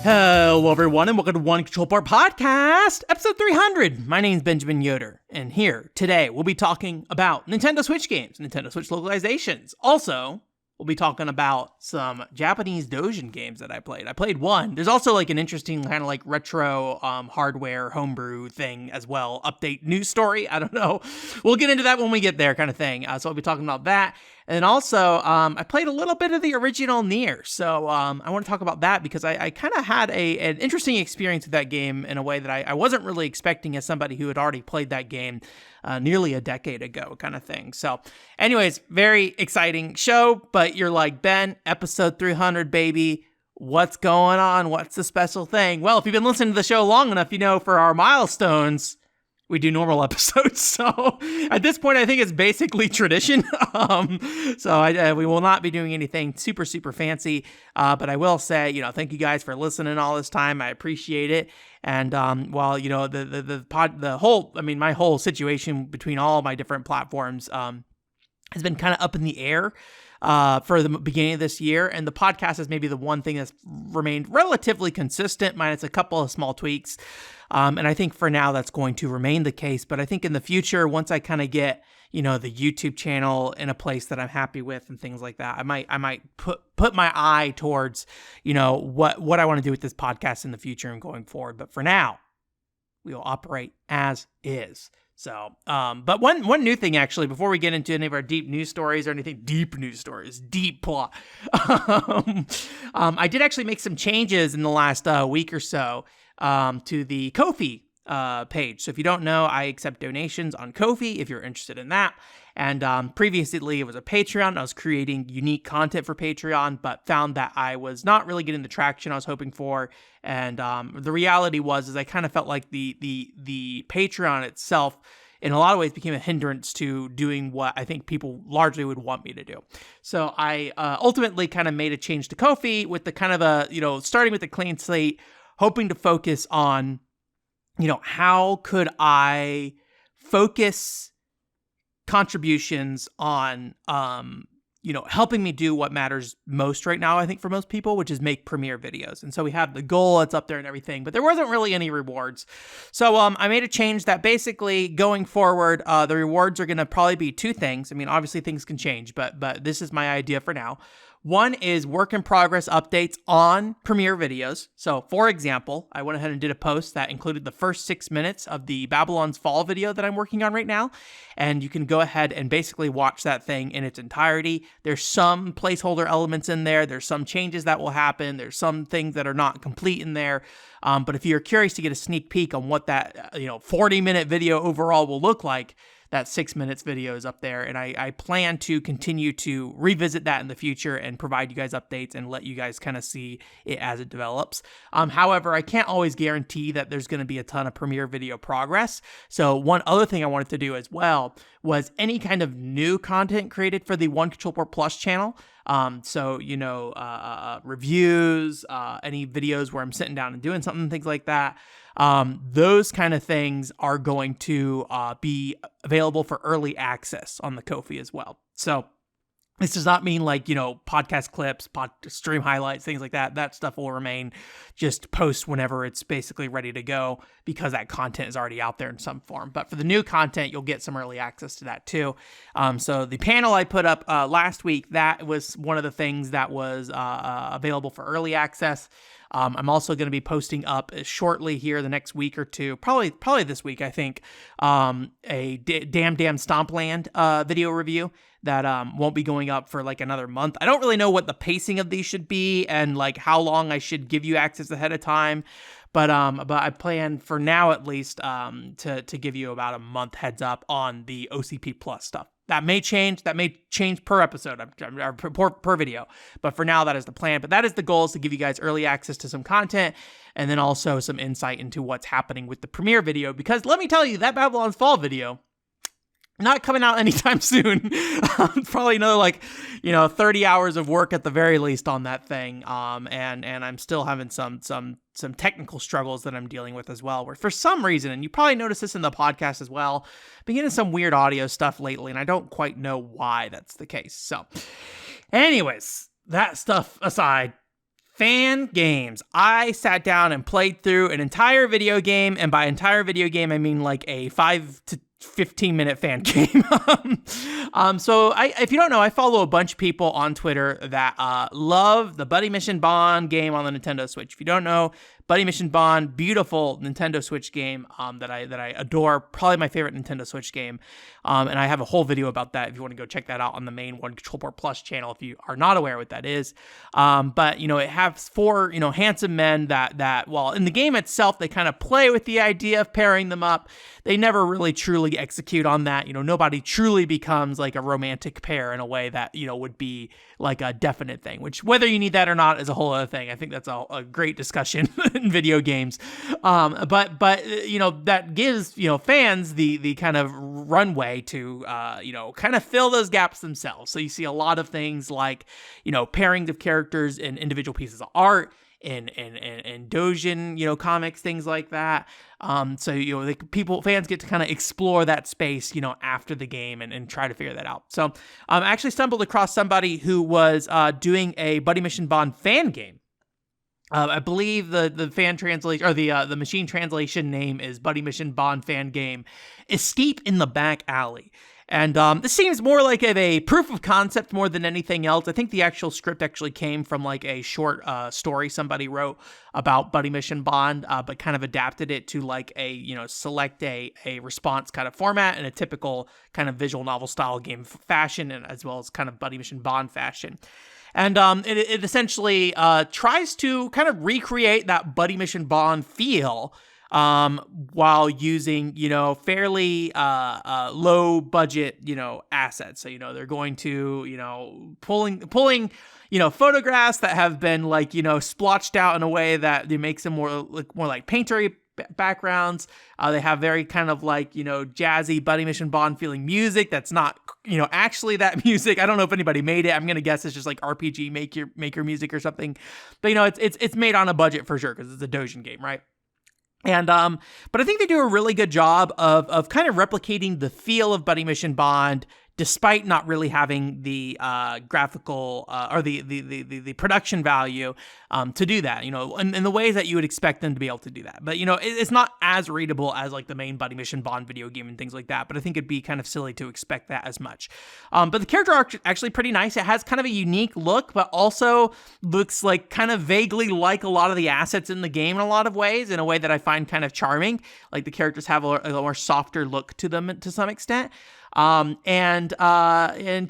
Hello, everyone, and welcome to One Control Part Podcast, episode 300. My name's Benjamin Yoder, and here today we'll be talking about Nintendo Switch games, Nintendo Switch localizations. Also, we'll be talking about some Japanese doujin games that I played. I played one. There's also like an interesting kind of like retro hardware homebrew thing as well. Update news story. I don't know. We'll get into that when we get there, kind of thing. So I'll be talking about that. And then also, I played a little bit of the original NieR. So I want to talk about that because I kind of had an interesting experience with that game in a way that I wasn't really expecting as somebody who had already played that game nearly a decade ago, kind of thing. So anyways, very exciting show. But you're like, Ben, episode 300, baby. What's going on? What's the special thing? Well, if you've been listening to the show long enough, you know for our milestones, we do normal episodes. So at this point, I think it's basically tradition. We will not be doing anything super, super fancy. But I will say, thank you guys for listening all this time. I appreciate it. And while, my whole situation between all my different platforms has been kind of up in the air for the beginning of this year. And the podcast is maybe the one thing that's remained relatively consistent, minus a couple of small tweaks. And I think for now that's going to remain the case. But I think in the future, once I kind of get, the YouTube channel in a place that I'm happy with and things like that, I might put my eye towards, what I want to do with this podcast in the future and going forward. But for now, we will operate as is. So, but one new thing actually, before we get into any of our deep news stories or anything, deep plot, I did actually make some changes in the last week or so to the Ko-fi page. So if you don't know, I accept donations on Ko-fi if you're interested in that. And previously it was a Patreon. I was creating unique content for Patreon, but found that I was not really getting the traction I was hoping for. And the reality is I kind of felt like the Patreon itself in a lot of ways became a hindrance to doing what I think people largely would want me to do. So I ultimately kind of made a change to Ko-fi with the kind of starting with a clean slate, hoping to focus on, how could I focus contributions on, helping me do what matters most right now, I think, for most people, which is make premiere videos. And so we have the goal, it's up there and everything, but there wasn't really any rewards. So I made a change that basically going forward, the rewards are going to probably be two things. I mean, obviously things can change, but this is my idea for now. One is work in progress updates on premiere videos. So for example, I went ahead and did a post that included the first 6 minutes of the Babylon's Fall video that I'm working on right now. And you can go ahead and basically watch that thing in its entirety. There's some placeholder elements in there. There's some changes that will happen. There's some things that are not complete in there. But if you're curious to get a sneak peek on what that 40-minute video overall will look like, that 6 minutes video is up there, and I plan to continue to revisit that in the future and provide you guys updates and let you guys kind of see it as it develops. However, I can't always guarantee that there's going to be a ton of premiere video progress. So one other thing I wanted to do as well was any kind of new content created for the One Control Port Plus channel. Reviews, any videos where I'm sitting down and doing something, things like that. Those kind of things are going to be available for early access on the Ko-fi as well. So this does not mean podcast clips, stream highlights, things like that. That stuff will remain just post whenever it's basically ready to go because that content is already out there in some form. But for the new content, you'll get some early access to that too. So the panel I put up last week, that was one of the things that was available for early access. I'm also going to be posting up shortly here the next week or two, probably this week, I think, a Damn Stompland video review that won't be going up for like another month. I don't really know what the pacing of these should be and like how long I should give you access ahead of time. But I plan for now at least to give you about a month heads up on the OCP Plus stuff. That may change. That may change per episode or per video. But for now, that is the plan. But that is the goal, is to give you guys early access to some content and then also some insight into what's happening with the premiere video. Because let me tell you, that Babylon's Fall video, not coming out anytime soon. Probably another 30 hours of work at the very least on that thing. And I'm still having some technical struggles that I'm dealing with as well, where for some reason, and you probably noticed this in the podcast as well, been getting some weird audio stuff lately, and I don't quite know why that's the case. So anyways, that stuff aside, Fan games. I sat down and played through an entire video game, and by entire video game, I mean like a 5 to 15-minute fan game. If you don't know, I follow a bunch of people on Twitter that love the Buddy Mission Bond game on the Nintendo Switch. If you don't know, Buddy Mission Bond, beautiful Nintendo Switch game that I adore. Probably my favorite Nintendo Switch game. And I have a whole video about that if you want to go check that out on the main One Control Port Plus channel if you are not aware what that is. But it has 4 handsome men that well, in the game itself they kind of play with the idea of pairing them up. They never really truly execute on that. Nobody truly becomes like a romantic pair in a way that would be like a definite thing. Which whether you need that or not is a whole other thing. I think that's a great discussion in video games. But that gives fans the kind of runway to kind of fill those gaps themselves. So you see a lot of things like pairings of characters in individual pieces of art, in doujin comics, things like that. So fans get to kind of explore that space after the game and try to figure that out. So I actually stumbled across somebody who was doing a Buddy Mission Bond fan game. I believe the fan translation or the machine translation name is Buddy Mission Bond fan game Escape in the Back Alley. And this seems more like a proof of concept more than anything else. I think the actual script actually came from like a short story somebody wrote about Buddy Mission Bond, but kind of adapted it to like a select a response kind of format in a typical kind of visual novel style game fashion, and as well as kind of Buddy Mission Bond fashion. And it essentially tries to kind of recreate that Buddy Mission Bond feel while using, fairly low budget, assets. So, they're going to, pulling, photographs that have been like, splotched out in a way that makes them more like painterly backgrounds. They have very kind of like, jazzy Buddy Mission Bond feeling music that's not, actually that music. I don't know if anybody made it. I'm going to guess it's just like RPG maker music or something. But, it's made on a budget for sure because it's a doujin game, right? And but I think they do a really good job of kind of replicating the feel of Buddy Mission Bond, despite not really having the graphical or the production value to do that, in the ways that you would expect them to be able to do that. But, it's not as readable as like the main Buddy Mission Bond video game and things like that. But I think it'd be kind of silly to expect that as much. But the character arc is actually pretty nice. It has kind of a unique look, but also looks like kind of vaguely like a lot of the assets in the game in a lot of ways, in a way that I find kind of charming. Like the characters have a more softer look to them to some extent. And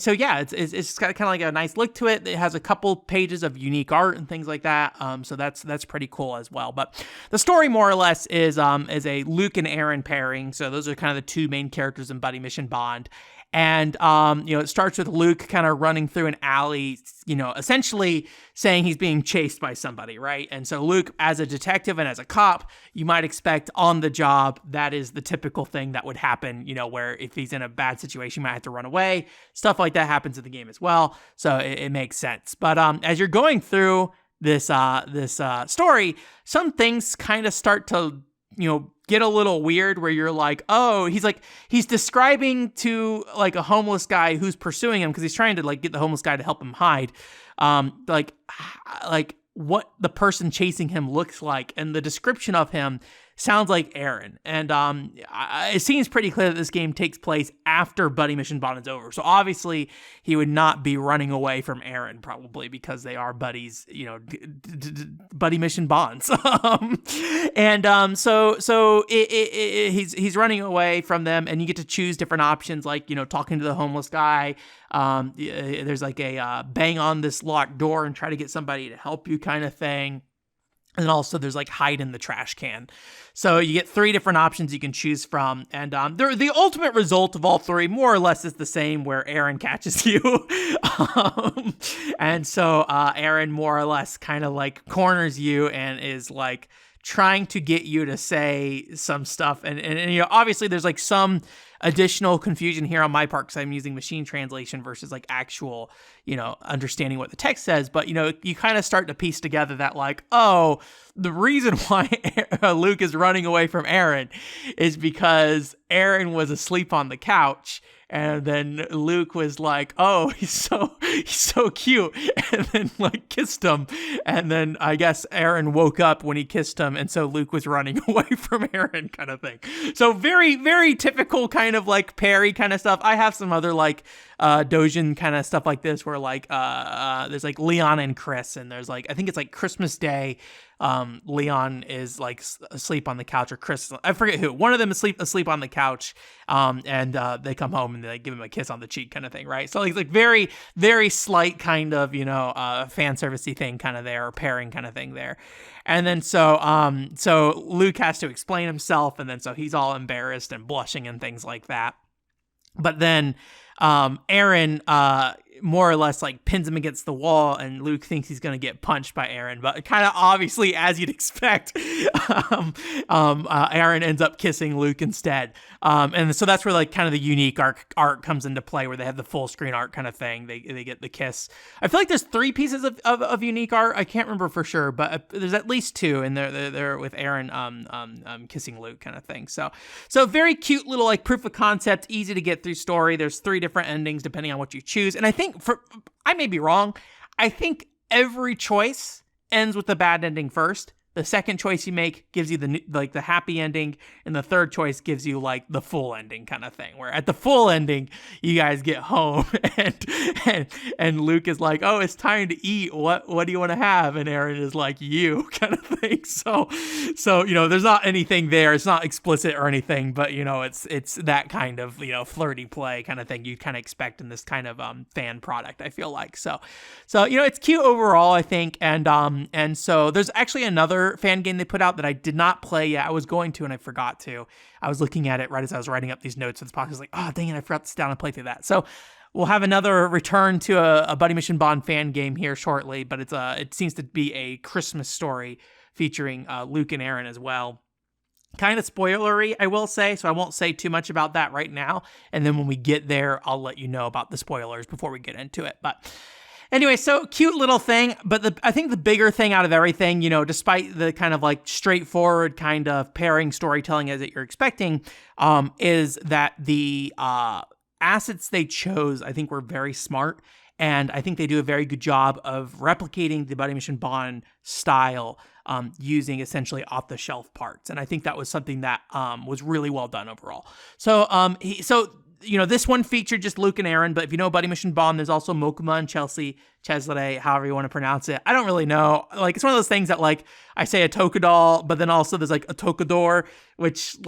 so yeah, it's got kind of like a nice look to it. It has a couple pages of unique art and things like that. So that's pretty cool as well. But the story more or less is a Luke and Aaron pairing. So those are kind of the 2 main characters in Buddy Mission Bond. And, it starts with Luke kind of running through an alley, essentially saying he's being chased by somebody, right? And so Luke, as a detective and as a cop, you might expect on the job, that is the typical thing that would happen, where if he's in a bad situation, he might have to run away. Stuff like that happens in the game as well. So it makes sense. But as you're going through this story, some things kind of start to, get a little weird, where you're like, oh, he's describing to like a homeless guy who's pursuing him because he's trying to like get the homeless guy to help him hide, like what the person chasing him looks like, and the description of him sounds like Aaron. And it seems pretty clear that this game takes place after Buddy Mission Bond is over. So obviously he would not be running away from Aaron, probably because they are buddies, Buddy Mission Bonds. So he's running away from them, and you get to choose different options, like, talking to the homeless guy. There's like a bang on this locked door and try to get somebody to help you kind of thing. And also there's like hide in the trash can. So you get 3 different options you can choose from. And the ultimate result of all 3 more or less is the same, where Aaron catches you. And so Aaron more or less kind of like corners you and is like trying to get you to say some stuff. And obviously there's like some additional confusion here on my part because I'm using machine translation versus like actual, understanding what the text says. But, you kind of start to piece together that like, oh, the reason why Luke is running away from Aaron is because Aaron was asleep on the couch, and then Luke was like, "Oh, he's so cute," and then like kissed him, and then I guess Aaron woke up when he kissed him, and so Luke was running away from Aaron, kind of thing. So very, very typical kind of like Perry kind of stuff. I have some other like Dojin kind of stuff like this, where like there's like Leon and Chris, and there's like, I think it's like Christmas Day. Leon is like asleep on the couch, or Chris, I forget who, one of them is asleep on the couch, and they come home and they give him a kiss on the cheek, kind of thing, right? So like very, very slight kind of, fan servicey thing kind of there, or pairing kind of thing there. And then so Luke has to explain himself, and then so he's all embarrassed and blushing and things like that. But then Aaron more or less like pins him against the wall, and Luke thinks he's going to get punched by Aaron, but kind of obviously, as you'd expect, Aaron ends up kissing Luke instead. And so that's where like kind of the unique art comes into play, where they have the full screen art kind of thing. They get the kiss. I feel like there's 3 pieces of unique art. I can't remember for sure, but there's at least 2, and they're with Aaron kissing Luke, kind of thing. So very cute little like proof of concept, easy to get through story. There's 3 different endings depending on what you choose, and I think I may be wrong. I think every choice ends with the bad ending first. The second choice you make gives you the happy ending, and the third choice gives you like the full ending, kind of thing. Where at the full ending, you guys get home, and Luke is like, "Oh, it's time to eat. What do you want to have?" And Aaron is like, "You," kind of thing. So there's not anything there. It's not explicit or anything, but it's that kind of flirty play kind of thing you kind of expect in this kind of fan product, I feel like. So it's cute overall, I think, and so there's actually another fan game they put out that I did not play yet. I was going to, and I forgot to. I was looking at it right as I was writing up these notes for this podcast. I was like, oh, dang it, I forgot to sit down and play through that. So we'll have another return to a Buddy Mission Bond fan game here shortly, but it seems to be a Christmas story featuring Luke and Aaron as well. Kind of spoilery, I will say, so I won't say too much about that right now. And then when we get there, I'll let you know about the spoilers before we get into it. But anyway, so cute little thing, but I think the bigger thing out of everything, despite the kind of like straightforward kind of pairing storytelling as that you're expecting, is that the assets they chose, I think, were very smart, and I think they do a very good job of replicating the Buddy Mission Bond style, using essentially off-the-shelf parts, and I think that was something that was really well done overall. So this one featured just Luke and Aaron, but if you know Buddy Mission Bond, there's also Mokuma and Cesare, however you want to pronounce it. I don't really know. Like, it's one of those things that, like, I say a Tokadol, but then also there's, like, a Tokador, which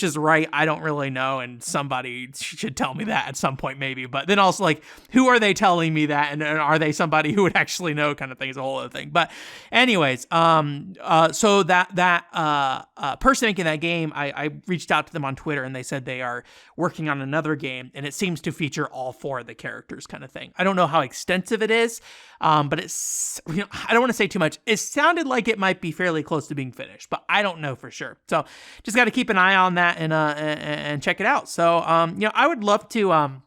is right, I don't really know, and somebody should tell me that at some point, maybe. But then also, like, who are they telling me that, and are they somebody who would actually know, kind of thing, is a whole other thing. But anyways, so that person making that game, I reached out to them on Twitter, and they said they are working on another game, and it seems to feature all 4 of the characters, kind of thing. I don't know how extensive it is, but it's, I don't want to say too much. It sounded like it might be fairly close to being finished, but I don't know for sure. So just got to keep an eye on that and check it out. So, I would love to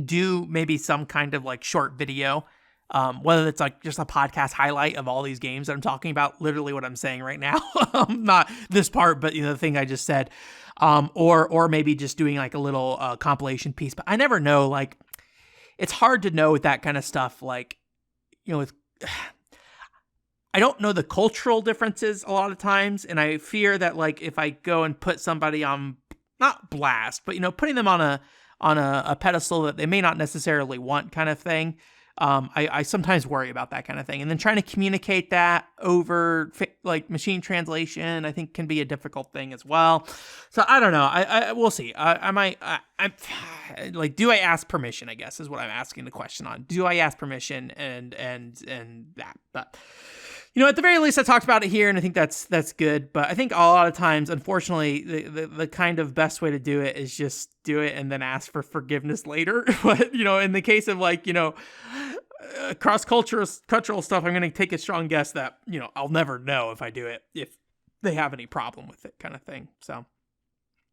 do maybe some kind of like short video, whether it's like just a podcast highlight of all these games that I'm talking about, literally what I'm saying right now, not this part, but the thing I just said, or maybe just doing like a little compilation piece. But I never know, like, it's hard to know with that kind of stuff, like, I don't know the cultural differences a lot of times, and I fear that, like, if I go and put somebody on, not blast, but putting them on a pedestal that they may not necessarily want, kind of thing, I sometimes worry about that kind of thing. And then trying to communicate that over like machine translation, I think, can be a difficult thing as well. So I don't know. We'll see. I'm like, do I ask permission, I guess, is what I'm asking the question on. Do I ask permission and that? But at the very least, I talked about it here, and I think that's good. But I think a lot of times, unfortunately, the kind of best way to do it is just do it and then ask for forgiveness later. But in the case of like cross-cultural stuff, I'm going to take a strong guess that I'll never know if I do it, if they have any problem with it, kind of thing. So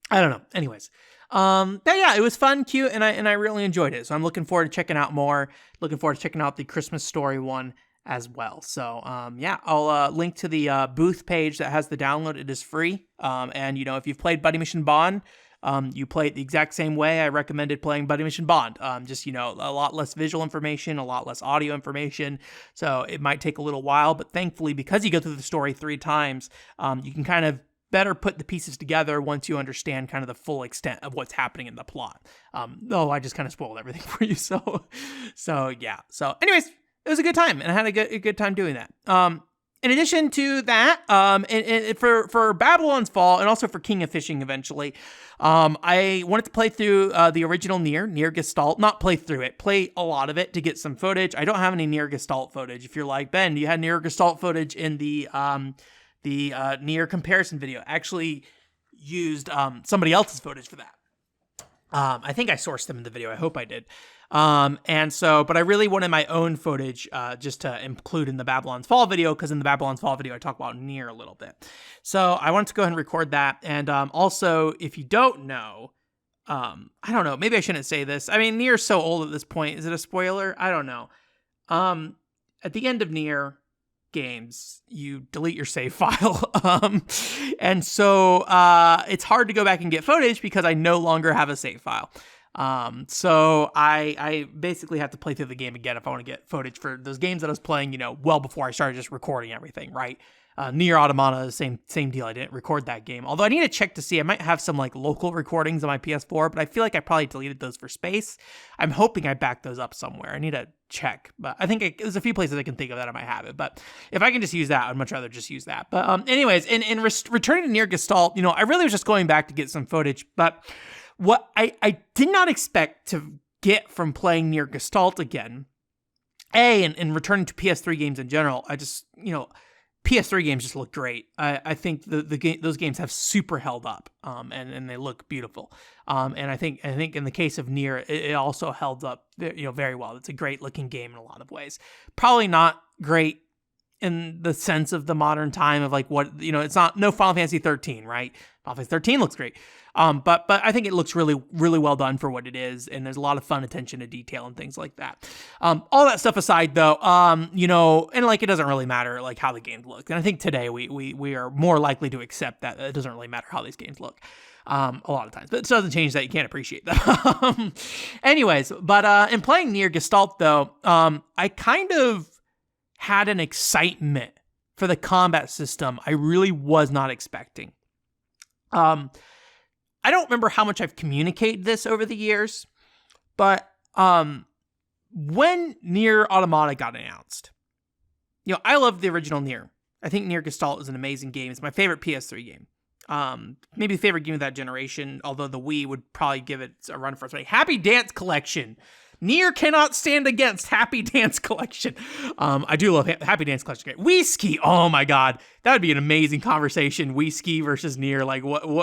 I don't know. Anyways, but yeah, it was fun, cute, and I really enjoyed it. So I'm looking forward to checking out more. Looking forward to checking out the Christmas Story one as well. So, I'll link to the booth page that has the download. It is free. And if you've played Buddy Mission Bond, you play it the exact same way I recommended playing Buddy Mission Bond. Just, a lot less visual information, a lot less audio information. So it might take a little while, but thankfully, because you go through the story 3 times, you can kind of better put the pieces together once you understand kind of the full extent of what's happening in the plot. Though I just kind of spoiled everything for you. So yeah. So anyways, it was a good time, and I had a good time doing that. In addition to that, and for Babylon's Fall, and also for King of Fishing eventually, I wanted to play through the original NieR Gestalt. Not play through it, play a lot of it to get some footage. I don't have any NieR Gestalt footage. If you're like, Ben, you had NieR Gestalt footage in the NieR comparison video. Actually used somebody else's footage for that. I think I sourced them in the video. I hope I did. But I really wanted my own footage just to include in the Babylon's Fall video, because in the Babylon's Fall video I talk about NieR a little bit. So I wanted to go ahead and record that. And also, if you don't know, I don't know, maybe I shouldn't say this. I mean, NieR's so old at this point. Is it a spoiler? I don't know. At the end of NieR games, you delete your save file. And so it's hard to go back and get footage because I no longer have a save file. So I basically have to play through the game again if I want to get footage for those games that I was playing, well before I started just recording everything, right? NieR Automata, same deal. I didn't record that game. Although I need to check to see. I might have some local recordings on my PS4, but I feel like I probably deleted those for space. I'm hoping I backed those up somewhere. I need to check, but I think there's a few places I can think of that I might have it. But if I can just use that, I'd much rather just use that. But anyways, in returning to NieR Gestalt, I really was just going back to get some footage. But what I did not expect to get from playing NieR Gestalt again, and returning to PS3 games in general, I just, PS3 games just look great. I think those games have super held up, and they look beautiful. And I think in the case of NieR, it also held up, very well. It's a great looking game in a lot of ways. Probably not great in the sense of the modern time of it's no Final Fantasy 13, right? Final Fantasy 13 looks great. But I think it looks really, really well done for what it is. And there's a lot of fun attention to detail and things like that. All that stuff aside though, and it doesn't really matter how the games look. And I think today we are more likely to accept that it doesn't really matter how these games look. A lot of times, but it doesn't change that you can't appreciate them. Anyways, but in playing NieR Gestalt though, I kind of had an excitement for the combat system I really was not expecting. I don't remember how much I've communicated this over the years, but when NieR Automata got announced, I love the original NieR. I think NieR Gestalt is an amazing game. It's my favorite PS3 game. Maybe the favorite game of that generation, although the Wii would probably give it a run for its money. Happy Dance Collection. NieR cannot stand against Happy Dance Collection. I do love Happy Dance Collection. Wii Ski. Oh my God, that would be an amazing conversation. Wii Ski versus NieR.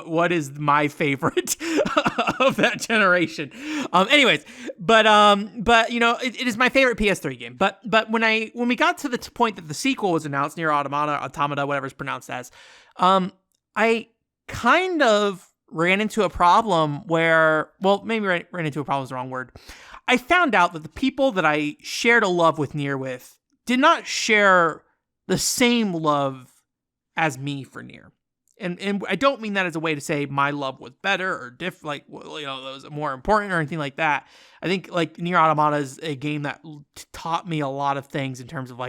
What is my favorite of that generation? Anyways, but it is my favorite PS3 game. But when we got to the point that the sequel was announced, NieR Automata, whatever it's pronounced as, I kind of ran into a problem where, well, maybe ran into a problem is the wrong word. I found out that the people that I shared a love with NieR with did not share the same love as me for NieR. And I don't mean that as a way to say my love was better or different, that was more important or anything like that. I think NieR Automata is a game that taught me a lot of things in terms of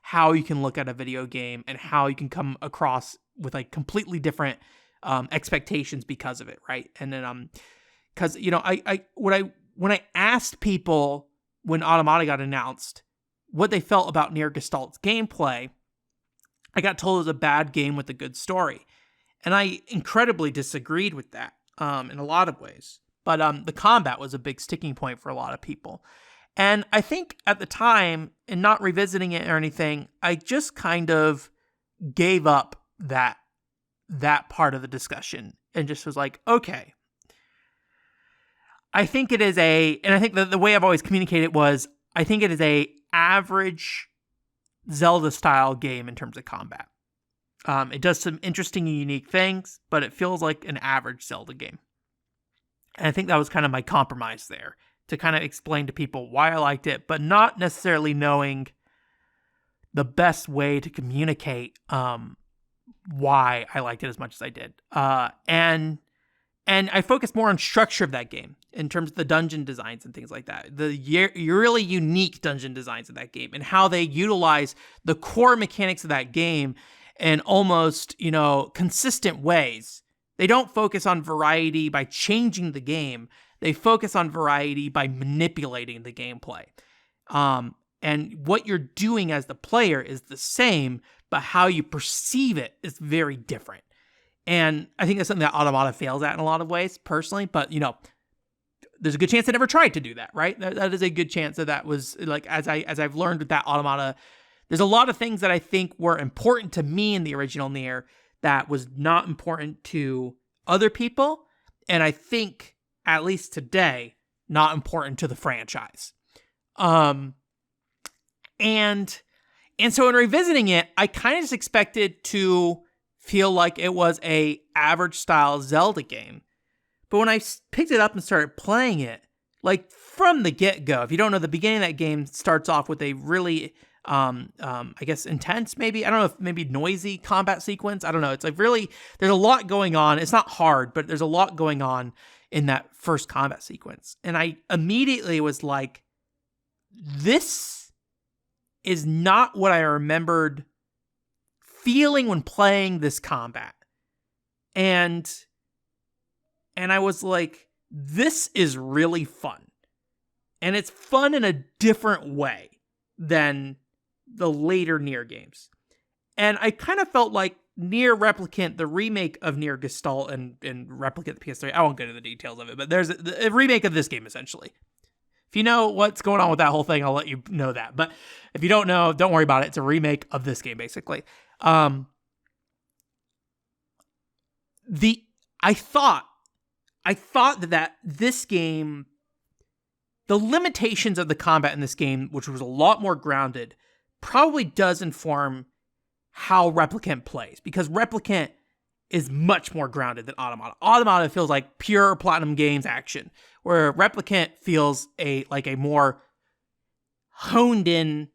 how you can look at a video game and how you can come across with completely different expectations because of it, right? And then because when I asked people when Automata got announced what they felt about NieR Gestalt's gameplay, I got told it was a bad game with a good story. And I incredibly disagreed with that in a lot of ways. But the combat was a big sticking point for a lot of people. And I think at the time, and not revisiting it or anything, I just kind of gave up that part of the discussion and just was like, okay. I think it is and I think the way I've always communicated was, I think it is a average Zelda-style game in terms of combat. It does some interesting and unique things, but it feels like an average Zelda game. And I think that was kind of my compromise there, to kind of explain to people why I liked it, but not necessarily knowing the best way to communicate why I liked it as much as I did. And And I focused more on structure of that game in terms of the dungeon designs and things like that. The really unique dungeon designs of that game and how they utilize the core mechanics of that game in almost, consistent ways. They don't focus on variety by changing the game. They focus on variety by manipulating the gameplay. And what you're doing as the player is the same, but how you perceive it is very different. And I think that's something that Automata fails at in a lot of ways, personally. But, there's a good chance they never tried to do that, right? That is a good chance that was, like, as I've learned with that Automata, there's a lot of things that I think were important to me in the original NieR that was not important to other people. And I think, at least today, not important to the franchise. And so in revisiting it, I kind of just expected to feel like it was a average style Zelda game. But when I picked it up and started playing it, like from the get-go, if you don't know, the beginning of that game starts off with a really, I guess intense, maybe, I don't know if maybe noisy combat sequence. I don't know. It's like really, there's a lot going on. It's not hard, but there's a lot going on in that first combat sequence. And I immediately was like, this is not what I remembered feeling when playing this combat. And I was like, this is really fun. And it's fun in a different way than the later NieR games. And I kind of felt like NieR Replicant, the remake of NieR Gestalt and Replicant the PS3, I won't get into the details of it, but there's a remake of this game, essentially. If you know what's going on with that whole thing, I'll let you know that. But if you don't know, don't worry about it. It's a remake of this game, basically. I thought that this game, the limitations of the combat in this game, which was a lot more grounded, probably does inform how Replicant plays, because Replicant is much more grounded than Automata. Automata feels like pure Platinum Games action, where Replicant feels like a more honed in,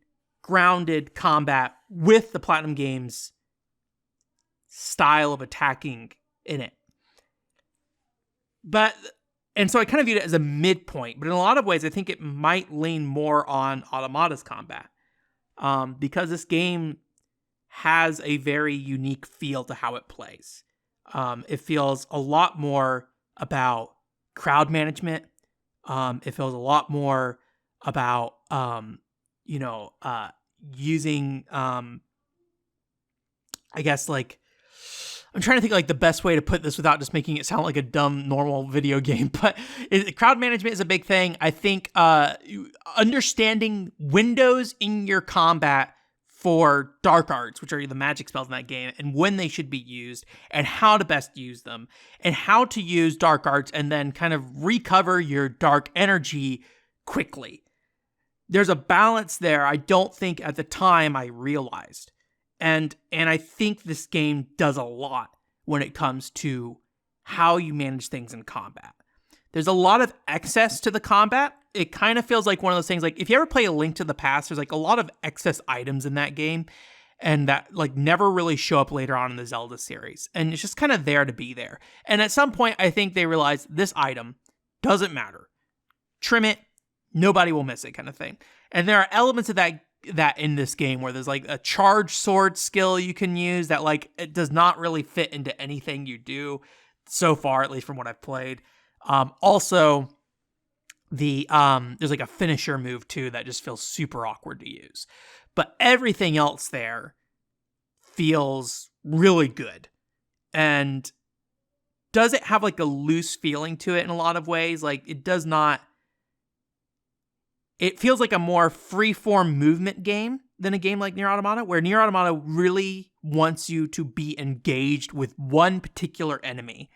grounded combat with the Platinum Games style of attacking in it. And so I kind of viewed it as a midpoint, but in a lot of ways, I think it might lean more on Automata's combat, because this game has a very unique feel to how it plays. It feels a lot more about crowd management. It feels a lot more about, using, I guess, like, I'm trying to think like the best way to put this without just making it sound like a dumb, normal video game, but crowd management is a big thing. I think understanding windows in your combat for dark arts, which are the magic spells in that game, and when they should be used, and how to best use them, and how to use dark arts and then kind of recover your dark energy quickly. There's a balance there I don't think at the time I realized. And I think this game does a lot when it comes to how you manage things in combat. There's a lot of excess to the combat. It kind of feels like one of those things, like if you ever play A Link to the Past, there's like a lot of excess items in that game and that like never really show up later on in the Zelda series. And it's just kind of there to be there. And at some point, I think they realized this item doesn't matter. Trim it, nobody will miss it kind of thing. And there are elements of that in this game where there's like a charge sword skill you can use that like it does not really fit into anything you do so far, at least from what I've played. Also, there's like a finisher move too that just feels super awkward to use. But everything else there feels really good. And does it have like a loose feeling to it in a lot of ways? Like it does not. It feels like a more free-form movement game than a game like NieR Automata, where NieR Automata really wants you to be engaged with one particular enemy.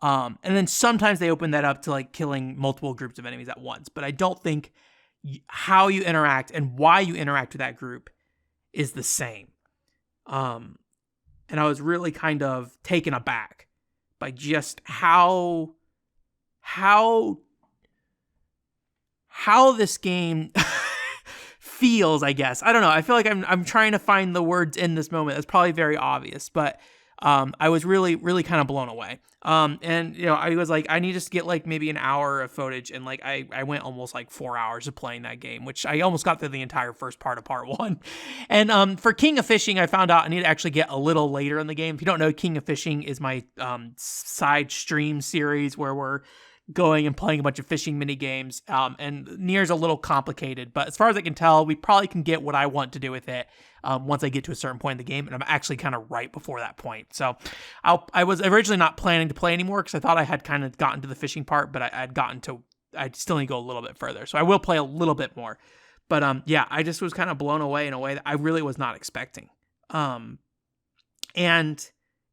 And then sometimes they open that up to like killing multiple groups of enemies at once. But I don't think how you interact and why you interact with that group is the same. And I was really kind of taken aback by just how this game feels, I guess. I don't know. I feel like I'm trying to find the words in this moment. That's probably very obvious, but I was really, really kind of blown away. And I was like, I need to get like maybe an hour of footage, and like I went almost like 4 hours of playing that game, which I almost got through the entire first part of part 1. And for King of Fishing, I found out I need to actually get a little later in the game. If you don't know, King of Fishing is my side stream series where we're going and playing a bunch of fishing mini games. And NieR's a little complicated, but as far as I can tell, we probably can get what I want to do with it once I get to a certain point in the game, and I'm actually kind of right before that point. So I was originally not planning to play anymore because I thought I had kind of gotten to the fishing part, but I still need to go a little bit further. So I will play a little bit more. But yeah, I just was kind of blown away in a way that I really was not expecting. And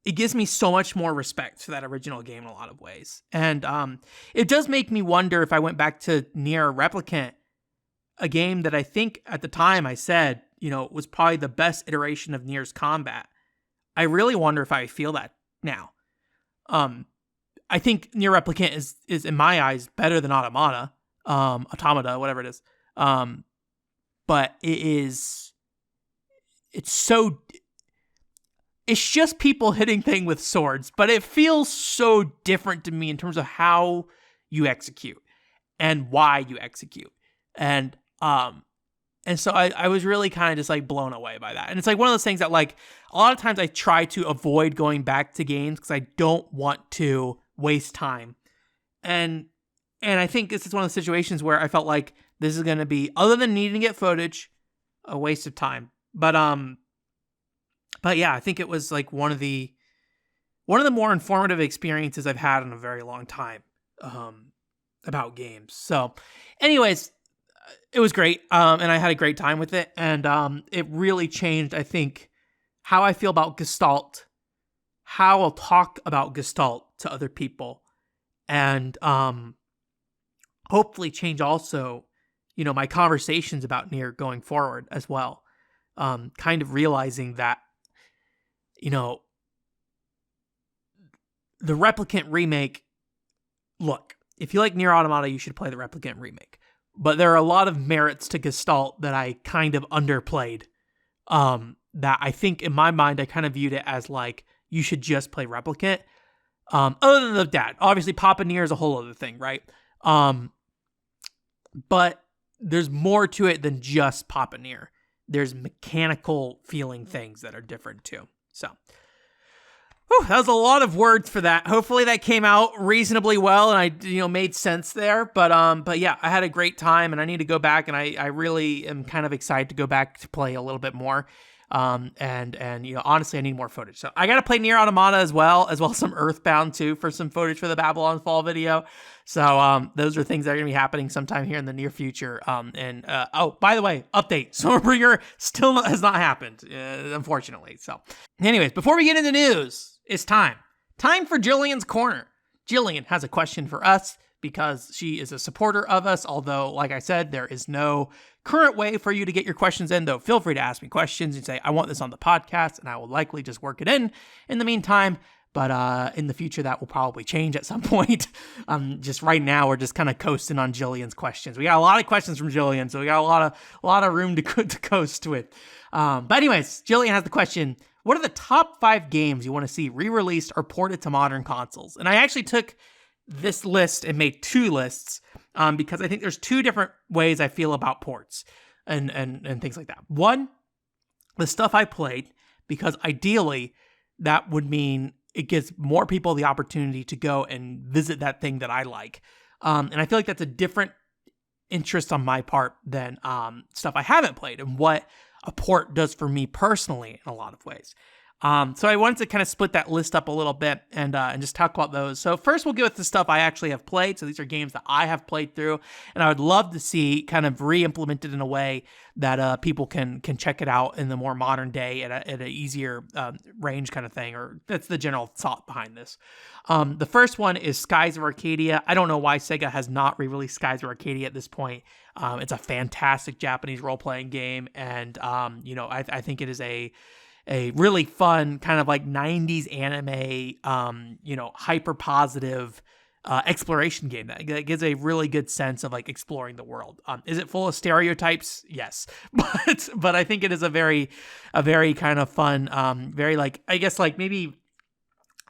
it gives me so much more respect for that original game in a lot of ways. And it does make me wonder if I went back to NieR Replicant, a game that I think at the time I said, was probably the best iteration of NieR's combat. I really wonder if I feel that now. I think NieR Replicant is in my eyes better than Automata, whatever it is. But it's just people hitting things with swords, but it feels so different to me in terms of how you execute and why you execute. And so I was really kind of just like blown away by that. And it's like one of those things that like a lot of times I try to avoid going back to games because I don't want to waste time. And I think this is one of the situations where I felt like this is going to be, other than needing to get footage, a waste of time. But yeah, I think it was like one of the more informative experiences I've had in a very long time about games. So anyways, it was great. And I had a great time with it. And it really changed, I think, how I feel about Gestalt, how I'll talk about Gestalt to other people, and hopefully change also, my conversations about NieR going forward as well. Kind of realizing that, the Replicant remake, look, if you like NieR Automata, you should play the Replicant remake. But there are a lot of merits to Gestalt that I kind of underplayed. That I think in my mind, I kind of viewed it as like, you should just play Replicant. Other than that, obviously Papa NieR is a whole other thing, right? But there's more to it than just Papa NieR. There's mechanical feeling things that are different too. So, that was a lot of words for that. Hopefully that came out reasonably well and I, made sense there. But yeah, I had a great time and I need to go back, and I really am kind of excited to go back to play a little bit more. And honestly, I need more footage. So I got to play NieR Automata as well as some Earthbound too for some footage for the Babylon Fall video. So, those are things that are going to be happening sometime here in the near future. Oh, by the way, update. Stormbringer still has not happened, unfortunately. So anyways, before we get into news, it's time for Jillian's Corner. Jillian has a question for us because she is a supporter of us. Although, like I said, there is no current way for you to get your questions in, though. Feel free to ask me questions and say, I want this on the podcast, and I will likely just work it in the meantime. But in the future, that will probably change at some point. Just right now, we're just kind of coasting on Jillian's questions. We got a lot of questions from Jillian, so we got a lot of room to coast with. But anyways, Jillian has the question: what are the top 5 games you want to see re-released or ported to modern consoles? And I actually took this list and made 2 lists because I think there's 2 different ways I feel about ports and things like that. One, the stuff I played, because ideally that would mean it gives more people the opportunity to go and visit that thing that I like. And I feel like that's a different interest on my part than stuff I haven't played and what a port does for me personally in a lot of ways. So I wanted to kind of split that list up a little bit and just talk about those. So first we'll go with the stuff I actually have played. So these are games that I have played through, and I would love to see kind of re-implemented in a way that people can check it out in the more modern day at an easier range kind of thing, or that's the general thought behind this. The first one is Skies of Arcadia. I don't know why Sega has not re-released Skies of Arcadia at this point. It's a fantastic Japanese role-playing game, and I think it is a really fun kind of like 90s anime, hyper positive exploration game that gives a really good sense of like exploring the world. Is it full of stereotypes? Yes, but I think it is a very kind of fun, very like, I guess like maybe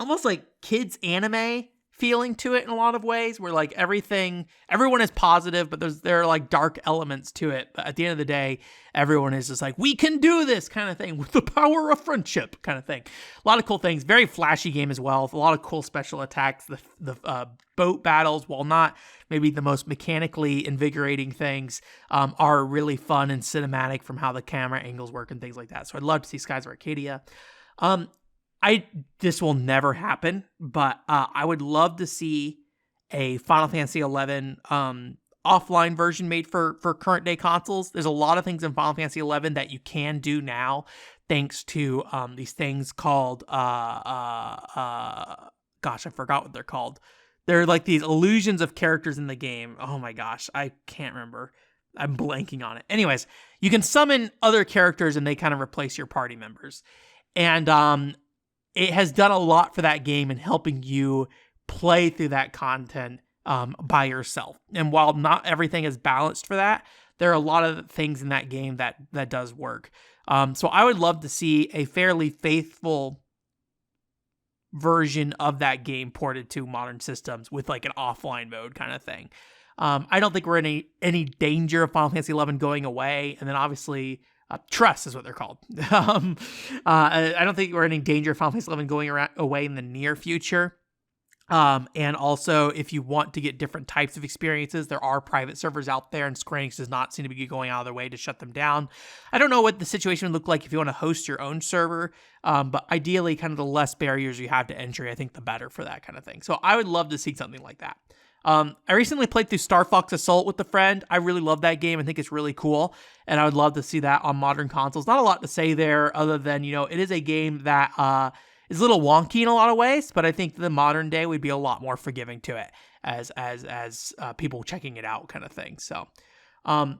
almost like kids anime feeling to it in a lot of ways, where like everyone is positive, but there are like dark elements to it. But at the end of the day, everyone is just like, we can do this kind of thing with the power of friendship kind of thing. A lot of cool things. Very flashy game as well. A lot of cool special attacks. The boat battles, while not maybe the most mechanically invigorating things, are really fun and cinematic from how the camera angles work and things like that. So I'd love to see Skies of Arcadia. This will never happen, but I would love to see a Final Fantasy XI offline version made for current day consoles. There's a lot of things in Final Fantasy XI that you can do now, thanks to these things called gosh, I forgot what they're called. They're like these illusions of characters in the game. Oh my gosh, I can't remember. I'm blanking on it. Anyways, you can summon other characters and they kind of replace your party members. And it has done a lot for that game in helping you play through that content by yourself. And while not everything is balanced for that, there are a lot of things in that game that does work. So I would love to see a fairly faithful version of that game ported to modern systems with like an offline mode kind of thing. I don't think we're in any danger of Final Fantasy XI going away. And then obviously Trust is what they're called. I don't think we're in any danger of Final Fantasy XI going away in the near future. And also, if you want to get different types of experiences, there are private servers out there, and Square Enix does not seem to be going out of their way to shut them down. I don't know what the situation would look like if you want to host your own server, but ideally, kind of the less barriers you have to entry, I think the better for that kind of thing. So I would love to see something like that. I recently played through Star Fox Assault with a friend. I really love that game. I think it's really cool, and I would love to see that on modern consoles. Not a lot to say there other than, it is a game that is a little wonky in a lot of ways, but I think the modern day would be a lot more forgiving to it as people checking it out kind of thing. So I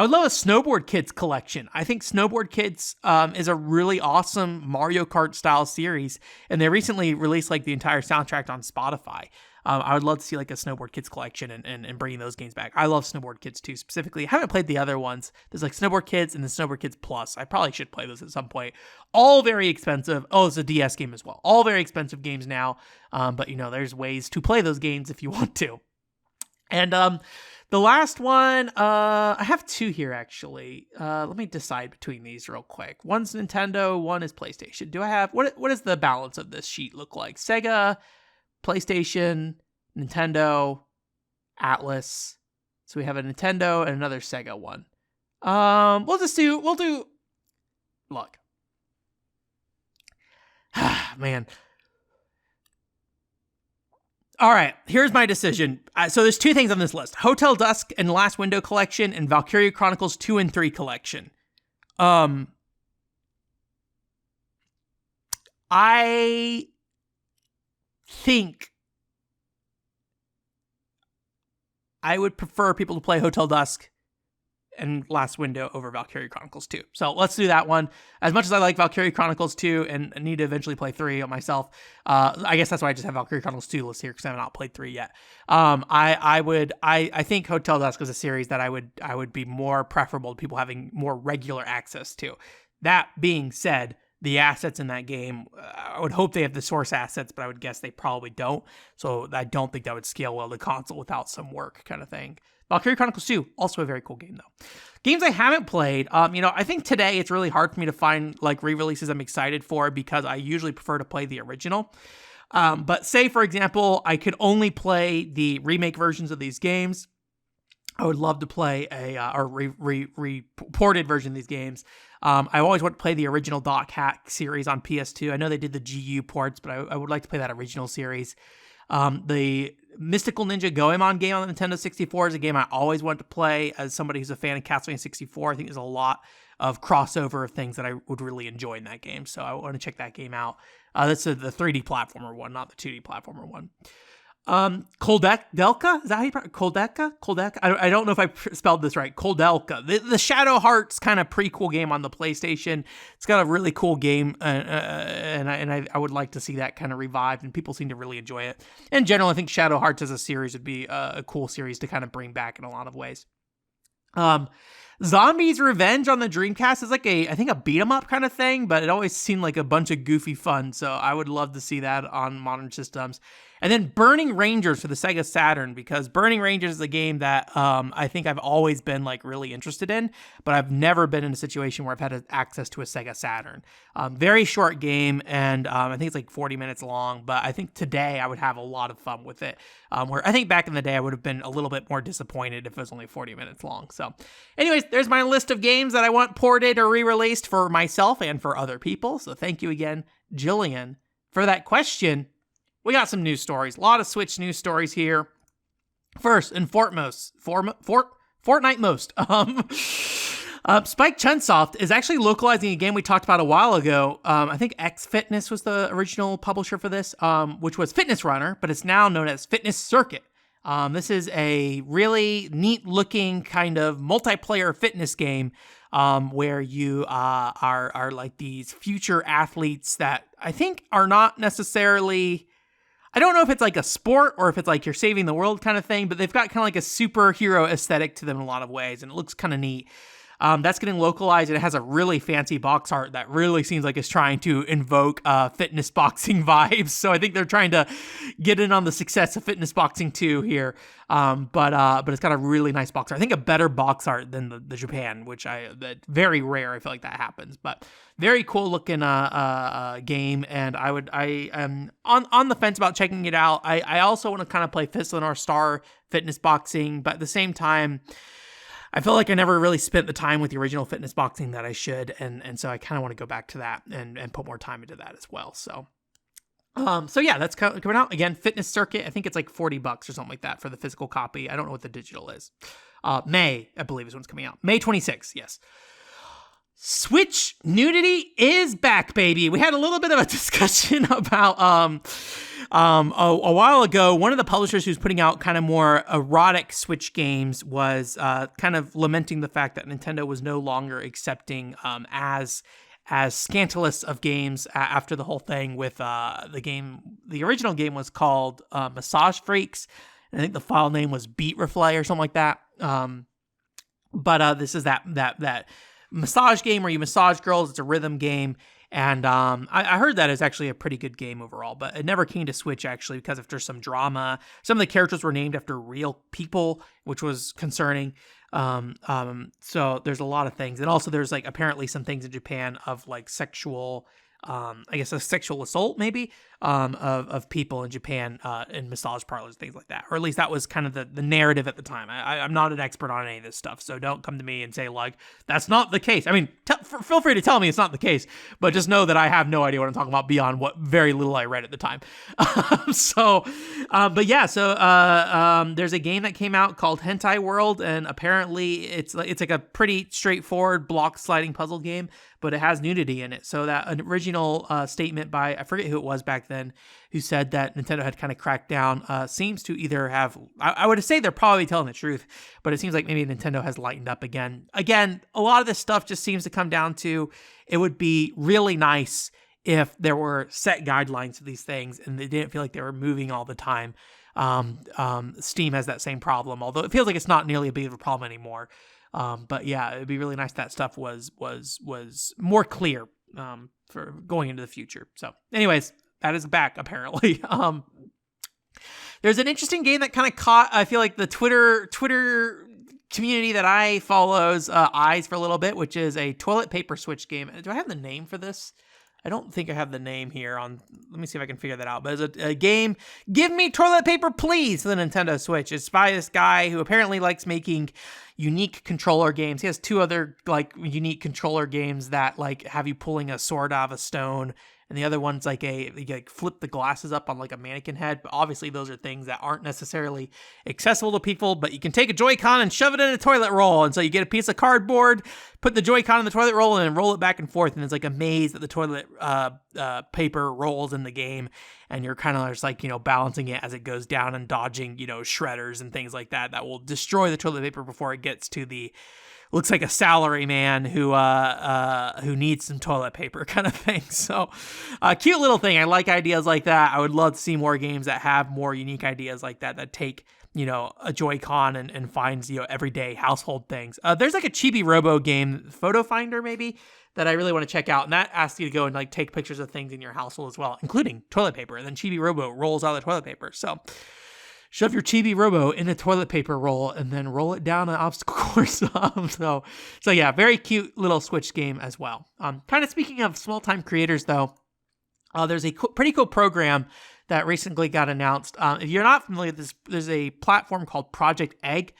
would love a Snowboard Kids collection. I think Snowboard Kids is a really awesome Mario Kart style series, and they recently released like the entire soundtrack on Spotify. I would love to see like a Snowboard Kids collection and bringing those games back. I love Snowboard Kids 2 specifically. I haven't played the other ones. There's like Snowboard Kids and the Snowboard Kids Plus. I probably should play those at some point. All very expensive. Oh, it's a DS game as well. All very expensive games now. But there's ways to play those games if you want to. And the last one, I have two here actually. Let me decide between these real quick. One's Nintendo, one is PlayStation. Do I have, what does the balance of this sheet look like? Sega, PlayStation, Nintendo, Atlas. So we have a Nintendo and another Sega one. We'll do, look. Man. All right, here's my decision. So there's two things on this list. Hotel Dusk and Last Window Collection and Valkyria Chronicles 2 and 3 Collection. I think I would prefer people to play Hotel Dusk and Last Window over Valkyria Chronicles 2. So let's do that one. As much as I like Valkyria Chronicles 2 and need to eventually play 3 on myself, I guess that's why I just have Valkyria Chronicles 2 list here because I have not played 3 yet. I think Hotel Dusk is a series that I would be more preferable to people having more regular access to. That being said, the assets in that game, I would hope they have the source assets, but I would guess they probably don't. So I don't think that would scale well to console without some work kind of thing. Valkyria Chronicles 2, also a very cool game though. Games I haven't played, I think today it's really hard for me to find like re-releases I'm excited for because I usually prefer to play the original. But say, for example, I could only play the remake versions of these games. I would love to play a reported version of these games. I always want to play the original Doc Hack series on PS2. I know they did the GU ports, but I would like to play that original series. The Mystical Ninja Goemon game on the Nintendo 64 is a game I always want to play as somebody who's a fan of Castlevania 64. I think there's a lot of crossover of things that I would really enjoy in that game, so I want to check that game out. That's the 3D platformer one, not the 2D platformer one. Koldelka? Is that how you pronounce it? Koldelka? I don't know if I spelled this right. Koldelka. The Shadow Hearts kind of prequel game on the PlayStation. It's got a really cool game, and I would like to see that kind of revived, and people seem to really enjoy it. In general, I think Shadow Hearts as a series would be a cool series to kind of bring back in a lot of ways. Zombies Revenge on the Dreamcast is like I think a beat 'em up kind of thing, but it always seemed like a bunch of goofy fun. So I would love to see that on modern systems. And then Burning Rangers for the Sega Saturn, because Burning Rangers is a game that I think I've always been like really interested in, but I've never been in a situation where I've had access to a Sega Saturn. Very short game, and I think it's like 40 minutes long, but I think today I would have a lot of fun with it. Where I think back in the day I would have been a little bit more disappointed if it was only 40 minutes long. So anyways, there's my list of games that I want ported or re-released for myself and for other people. So thank you again, Jillian, for that question. We got some news stories. A lot of Switch news stories here. First and foremost, Fortnite most. Spike Chunsoft is actually localizing a game we talked about a while ago. I think X Fitness was the original publisher for this, which was Fitness Runner, but it's now known as Fitness Circuit. This is a really neat looking kind of multiplayer fitness game where you are like these future athletes that I think are not necessarily... I don't know if it's like a sport or if it's like you're saving the world kind of thing, but they've got kind of like a superhero aesthetic to them in a lot of ways, and it looks kind of neat. That's getting localized, and it has a really fancy box art that really seems like it's trying to invoke fitness boxing vibes. So I think they're trying to get in on the success of Fitness Boxing 2 here. But it's got a really nice box art. I think a better box art than the Japan, which that's very rare. I feel like that happens, but very cool looking game. And I am on the fence about checking it out. I also want to kind of play Fist of the North Star Fitness Boxing, but at the same time, I feel like I never really spent the time with the original Fitness Boxing that I should, and so I kind of want to go back to that and put more time into that as well. So yeah, that's coming out again. Fitness Circuit. I think it's like $40 or something like that for the physical copy. I don't know what the digital is. May, I believe, is when it's coming out. May 26th. Yes. Switch Nudity is back, baby. We had a little bit of a discussion about a while ago. One of the publishers who's putting out kind of more erotic Switch games was kind of lamenting the fact that Nintendo was no longer accepting as scandalous of games after the whole thing with the game. The original game was called Massage Freaks, and I think the file name was Beat Replay or something like that. But this is that massage game where you massage girls. It's a rhythm game, and I heard that is actually a pretty good game overall, but it never came to Switch actually because after some drama, some of the characters were named after real people, which was concerning. So there's a lot of things, and also there's like apparently some things in Japan of like sexual, I guess a sexual assault maybe, of people in Japan, in massage parlors, things like that. Or at least that was kind of the narrative at the time. I'm not an expert on any of this stuff, so don't come to me and say like, that's not the case. I mean, feel free to tell me it's not the case, but just know that I have no idea what I'm talking about beyond what very little I read at the time. But yeah, so there's a game that came out called Hentai World, and apparently it's like a pretty straightforward block sliding puzzle game, but it has nudity in it. So that original statement by, I forget who it was back then, who said that Nintendo had kind of cracked down, seems to either have, I would say they're probably telling the truth, but it seems like maybe Nintendo has lightened up again. Again, a lot of this stuff just seems to come down to, it would be really nice if there were set guidelines for these things and they didn't feel like they were moving all the time. Steam has that same problem, although it feels like it's not nearly as big of a problem anymore. But yeah, it'd be really nice if that stuff was more clear for going into the future. So anyways, that is back apparently. There's an interesting game that kind of caught, I feel like, the Twitter community that I follow's eyes for a little bit, which is a toilet paper switch game. Do I have the name for this? I don't think I have the name here on, let me see if I can figure that out. But it's a game, Give Me Toilet Paper Please, for the Nintendo Switch. It's by this guy who apparently likes making unique controller games. He has two other like unique controller games that like have you pulling a sword out of a stone, and the other one's like you like flip the glasses up on like a mannequin head. But obviously those are things that aren't necessarily accessible to people, but you can take a Joy-Con and shove it in a toilet roll. And so you get a piece of cardboard, put the Joy-Con in the toilet roll, and then roll it back and forth. And it's like a maze that the toilet paper rolls in the game. And you're kind of just like, balancing it as it goes down and dodging, shredders and things like that will destroy the toilet paper before it gets to the looks like a salary man who needs some toilet paper kind of thing. So cute little thing. I like ideas like that. I would love to see more games that have more unique ideas like that take, a Joy-Con and finds, everyday household things. There's like a Chibi Robo game, Photo Finder maybe, that I really want to check out. And that asks you to go and like take pictures of things in your household as well, including toilet paper. And then Chibi Robo rolls out the toilet paper. So shove your Chibi Robo in a toilet paper roll and then roll it down an obstacle course. So yeah, very cute little Switch game as well. Kind of speaking of small-time creators though, there's a pretty cool program that recently got announced. If you're not familiar with this, there's a platform called Project Egg,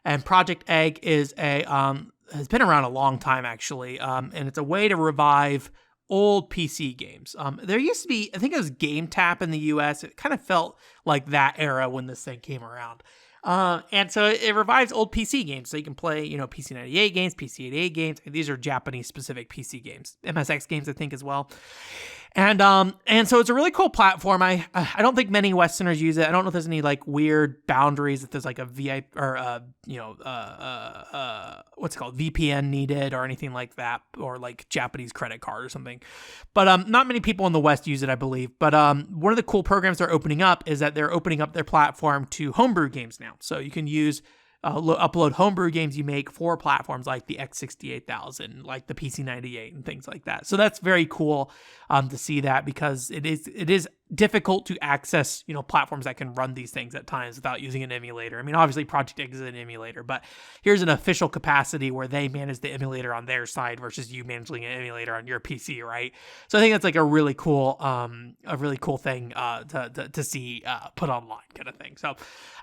and Project Egg is has been around a long time actually, and it's a way to revive old PC games. There used to be, I think it was Game Tap in the US. It kind of felt like that era when this thing came around. And so it revives old PC games. So you can play, PC 98 games, PC 88 games. These are Japanese specific PC games, MSX games, I think as well. And so it's a really cool platform. I don't think many Westerners use it. I don't know if there's any like weird boundaries, if there's like a VIP or what's it called, VPN needed or anything like that, or like Japanese credit card or something. But not many people in the West use it, I believe. But one of the cool programs they're opening up is that they're opening up their platform to homebrew games now. So you can use upload homebrew games you make for platforms like the X68000, like the PC 98 and things like that. So that's very cool to see that, because it is difficult to access, platforms that can run these things at times without using an emulator. I mean, obviously Project X is an emulator, but here's an official capacity where they manage the emulator on their side versus you managing an emulator on your PC, right? So I think that's like a really cool thing to see put online kind of thing. So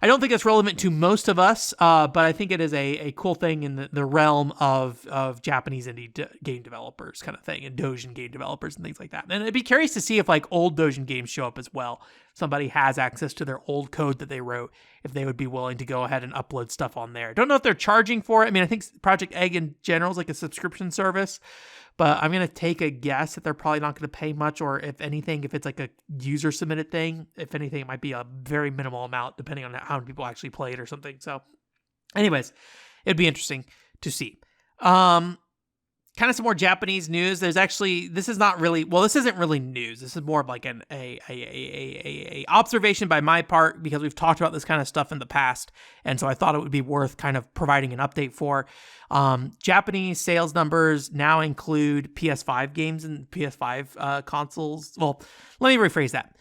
I don't think it's relevant to most of us, but I think it is a cool thing in the realm of Japanese indie game developers kind of thing, and Dojin game developers and things like that. And I'd be curious to see if like old Dojin games show up as well. Somebody has access to their old code that they wrote, if they would be willing to go ahead and upload stuff on there. Don't know if they're charging for it. I mean, I think Project Egg in general is like a subscription service, but I'm going to take a guess that they're probably not going to pay much, or if anything, if it's like a user submitted thing, if anything, it might be a very minimal amount depending on how many people actually play it or something. So anyways, it'd be interesting to see. Kind of some more Japanese news. This isn't really news. This is more of like a observation by my part, because we've talked about this kind of stuff in the past, and so I thought it would be worth kind of providing an update for. Japanese sales numbers now include PS5 games and PS5 consoles. Well, let me rephrase that.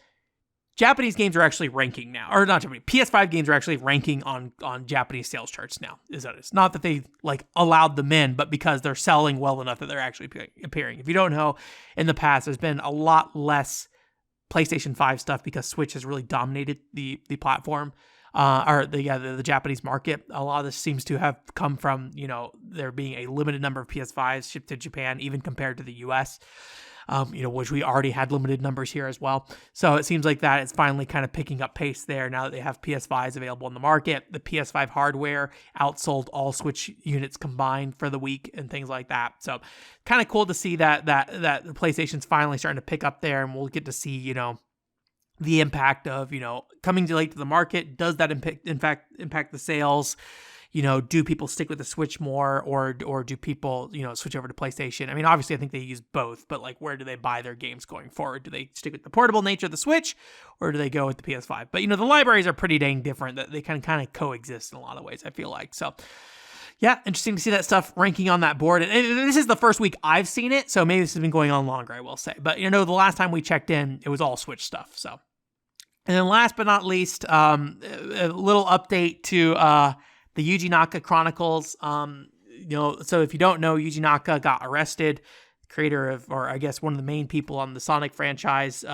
Japanese games are actually ranking now, or not Japanese. PS5 games are actually ranking on Japanese sales charts now. It's not that they like allowed them in, but because they're selling well enough that they're actually appearing. If you don't know, in the past there's been a lot less PlayStation 5 stuff because Switch has really dominated the platform, or the Japanese market. A lot of this seems to have come from there being a limited number of PS5s shipped to Japan, even compared to the US. Which we already had limited numbers here as well. So it seems like that it's finally kind of picking up pace there now that they have PS5s available in the market. The PS5 hardware outsold all Switch units combined for the week and things like that. So kind of cool to see that the PlayStation's finally starting to pick up there, and we'll get to see, the impact of, coming too late to the market. Does that impact the sales? Do people stick with the Switch more, or do people, switch over to PlayStation? I mean, obviously, I think they use both, but like, where do they buy their games going forward? Do they stick with the portable nature of the Switch, or do they go with the PS5? But, the libraries are pretty dang different. That they can kind of coexist in a lot of ways, I feel like. So, yeah, interesting to see that stuff ranking on that board. And this is the first week I've seen it, so maybe this has been going on longer, I will say. But, the last time we checked in, it was all Switch stuff, so. And then last but not least, a little update to the Yuji Naka Chronicles. So if you don't know, Yuji Naka got arrested, creator of, or I guess one of the main people on the Sonic franchise,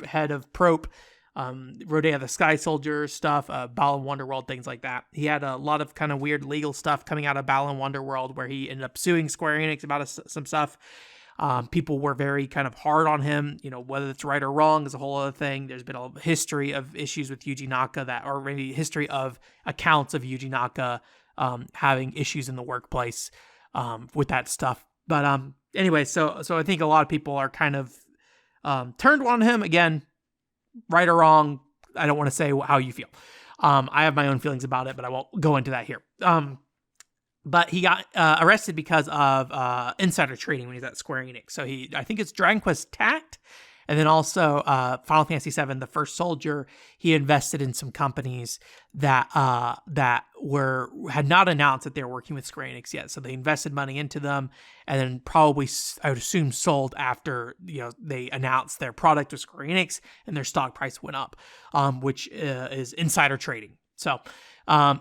head of Probe, Rodea the Sky Soldier stuff, Balan Wonderworld, things like that. He had a lot of kind of weird legal stuff coming out of Balan Wonderworld, where he ended up suing Square Enix about some stuff. People were very kind of hard on him, whether it's right or wrong is a whole other thing. There's been a history of issues with Yuji Naka or maybe history of accounts of Yuji Naka having issues in the workplace with that stuff. But anyway, so I think a lot of people are kind of turned on him. Again, right or wrong, I don't want to say how you feel. I have my own feelings about it, but I won't go into that here. but he got arrested because of insider trading when he was at Square Enix. So I think it's Dragon Quest Tact, and then also Final Fantasy VII: The First Soldier. He invested in some companies that had not announced that they were working with Square Enix yet. So they invested money into them, and then probably, I would assume, sold after they announced their product with Square Enix and their stock price went up, which is insider trading. So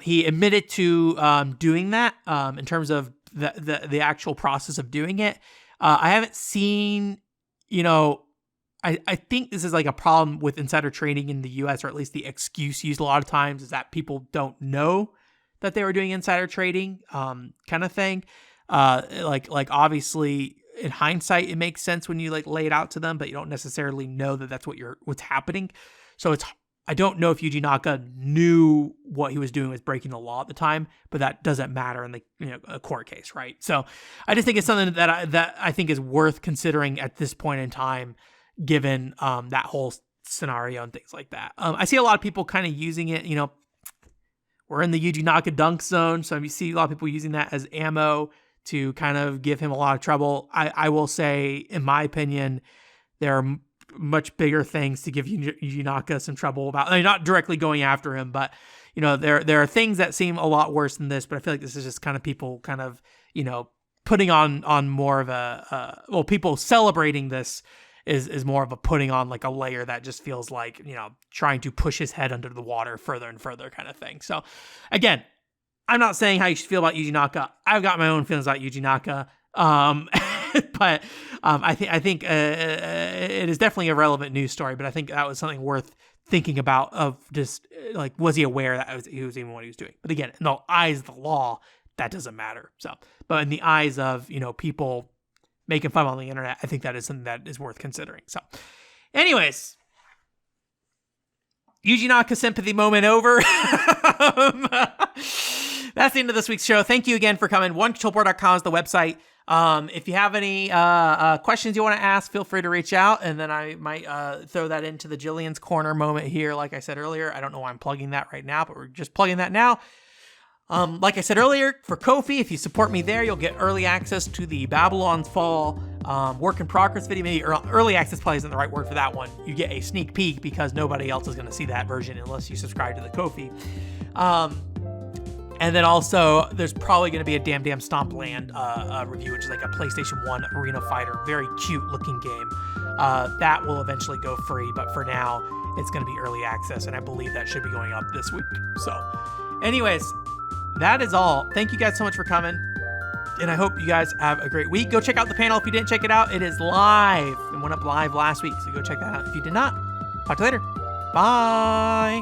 he admitted to doing that in terms of the actual process of doing it. I haven't seen, I think this is like a problem with insider trading in the US, or at least the excuse used a lot of times is that people don't know that they were doing insider trading, kind of thing. Like obviously in hindsight, it makes sense when you lay it out to them, but you don't necessarily know that that's what's happening. So I don't know if Yuji Naka knew what he was doing was breaking the law at the time, but that doesn't matter in the a court case, right? So I just think it's something that I think is worth considering at this point in time, given that whole scenario and things like that. I see a lot of people kind of using it. We're in the Yuji Naka dunk zone, so you see a lot of people using that as ammo to kind of give him a lot of trouble. I will say, in my opinion, there are much bigger things to give Yuji Naka some trouble about. I mean, not directly going after him, but there are things that seem a lot worse than this. But I feel like this is just kind of people kind of putting on more of a people celebrating this is more of a putting on like a layer that just feels like trying to push his head under the water further and further kind of thing. So again, I'm not saying how you should feel about Yuji Naka. I've got my own feelings about Yuji Naka. But I think it is definitely a relevant news story. But I think that was something worth thinking about. Of just was he aware that he was even what he was doing? But again, in the eyes of the law, that doesn't matter. So, but in the eyes of people making fun on the internet, I think that is something that is worth considering. So, anyways, Yuji Naka sympathy moment over. That's the end of this week's show. Thank you again for coming. OneControlBoard.com is the website. If you have any questions you want to ask, feel free to reach out, and then I might throw that into the Jillian's Corner moment here. Like I said earlier, I don't know why I'm plugging that right now, but we're just plugging that now. Like I said earlier, for Ko-fi, if you support me there, you'll get early access to the Babylon's Fall work in progress video. Maybe early access probably isn't the right word for that one. You get a sneak peek because nobody else is going to see that version unless you subscribe to the Ko-fi. And then also, there's probably going to be a Damn Stompland review, which is like a PlayStation 1 arena fighter, very cute looking game. That will eventually go free, but for now, it's going to be early access, and I believe that should be going up this week. So, anyways, that is all. Thank you guys so much for coming, and I hope you guys have a great week. Go check out the panel if you didn't check it out. It is live. It went up live last week, so go check that out if you did not. Talk to you later. Bye.